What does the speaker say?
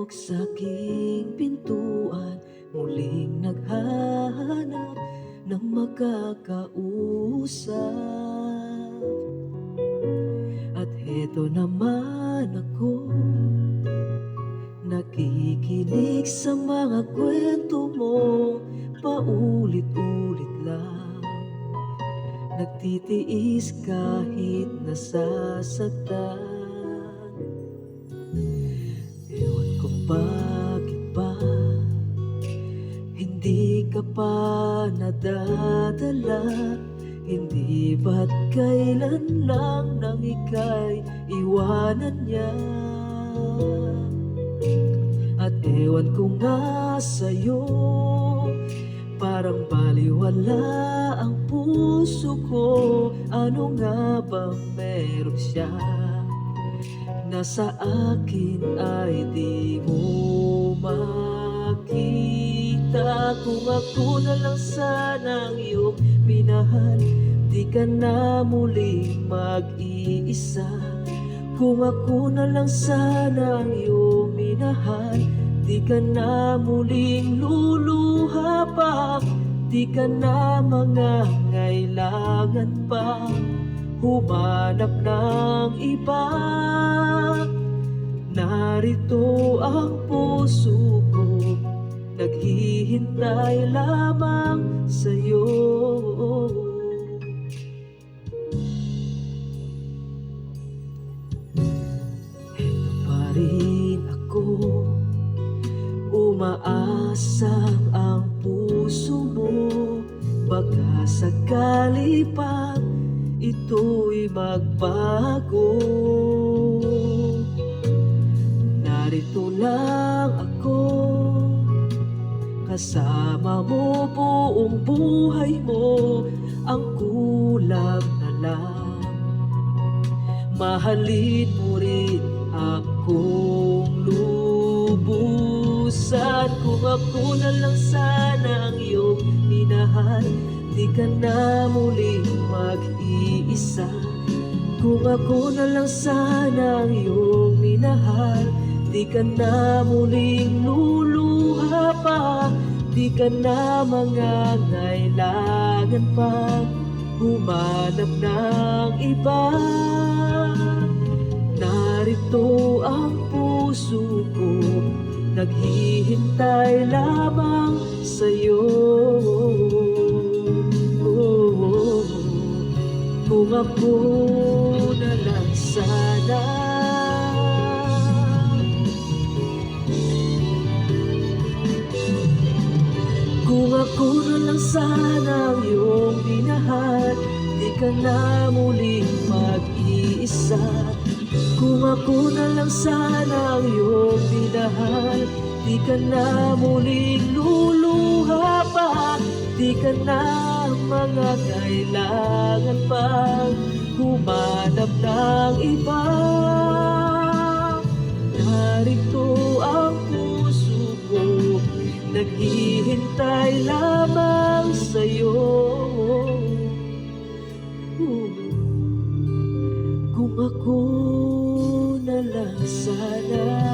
Bumubog sa aking pintuan, muling naghahanap ng makakausap. At heto naman ako, nakikinig sa mga kwento mong paulit-ulit lang. Nagtitiis kahit nasasaktan. Ewan ko bakit ba hindi ka pa nadadala. Hindi ba't kailan lang nang ika'y iwanan niya. At ewan ko nga sa'yo, parang baliwala ang puso ko. Ano nga bang meron siya na sa akin ay di mo makita? Kung ako na lang sana ang iyong minahal, di ka na muling mag-iisa. Kung ako na lang sana ang iyong minahal, di ka na muling luluha pa. Di ka na mangangailangan pa humanap ng iba. Narito ang puso ko, naghihintay lamang sa'yo. Ito pa rin ako, umaasang ang puso mo. Baka sakali pa ito'y magbago. Narito lang ako, kasama mo buong buhay mo. Ang kulang na lang, mahalin mo rin akong lubusan. Kung ako na lang sana ang iyong minahal, di ka na muling mag-iisa. Kung ako na lang sana ang iyong minahal, di ka na muling luluha pa. Di ka na mangangailangan pa humanap ng iba. Narito ang puso ko, naghihintay lamang sa'yo. Kung ako na lang sana, kung ako na lang sana ang iyong minahal, di ka na muling mag-iisa. Kung ako na lang sana ang iyong minahal, di ka na muling luluha pa. Di ka na mangangailangan pang humanap ng iba. Narito ang puso ko, naghihintay lamang sa'yo. Kung ako na lang sana.